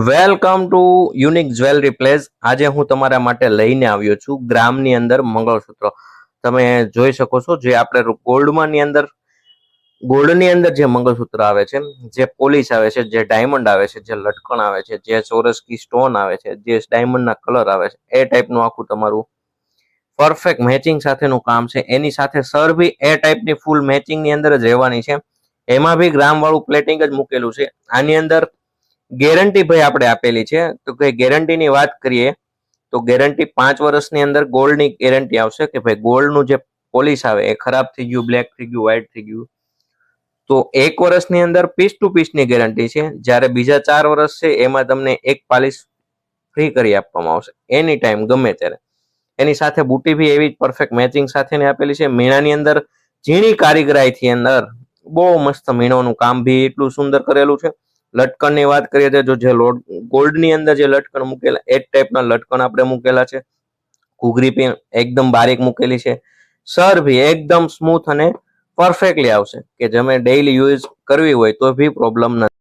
Welcome to unique jewellery place. આજે હું તમારા માટે લઈને આવ્યો છું ગ્રામની અંદર મંગળસૂત્ર. તમે જોઈ શકો છો જે આપણે ગોલ્ડની અંદર જે મંગળસૂત્ર આવે છે, જે પોલિશ આવે છે, જે ડાયમંડ આવે છે, જે લટકણ આવે છે, જે ચોરસ કી સ્ટોન આવે છે, જે ડાયમંડના કલર આવે છે, એ ટાઈપનું આખું તમારું પરફેક્ટ મેચિંગ સાથેનું કામ છે. એની સાથે સર બી એ ટાઈપની ફૂલ મેચિંગની અંદર જ રહેવાની છે. એમાં બી ગ્રામ વાળું પ્લેટિંગ જ મૂકેલું છે. આની અંદર ગેરંટી ભાઈ આપણે આપેલી છે. તો કે ગેરંટીની વાત કરીએ તો ગેરંટી 5 વર્ષની અંદર ગોલ્ડની ગેરંટી આવશે કે ભાઈ ગોલ્ડનું જે પોલિશ આવે એ ખરાબ થઈ ગયું, બ્લેક થઈ ગયું, વ્હાઈટ થઈ ગયું તો 1 વર્ષની અંદર પીસ ટુ પીસની ગેરંટી છે. જ્યારે બીજા 4 વર્ષ છે એમાં તમને એક પાલિશ ફ્રી કરી આપવામાં આવશે એની ટાઈમ ગમે ત્યારે. એની સાથે બુટી બી એવી પરફેક્ટ મેચિંગ સાથેની આપેલી છે. મીણાની અંદર ઝીણી કારીગરાઈથી અંદર બહુ મસ્ત મીણોનું કામ બી એટલું સુંદર કરેલું છે. લટકણની વાત કરીએ તો જે ગોલ્ડની અંદર જે લટકણ મૂકેલા એ ટાઈપના લટકણ આપણે મૂકેલા છે. ઘૂઘરી પણ એકદમ બારીક મૂકેલી છે. સર ભી એકદમ સ્મૂથ અને પરફેક્ટલી આવશે કે તમે ડેઈલી યુઝ કરવી હોય તો બી પ્રોબ્લેમ નથી.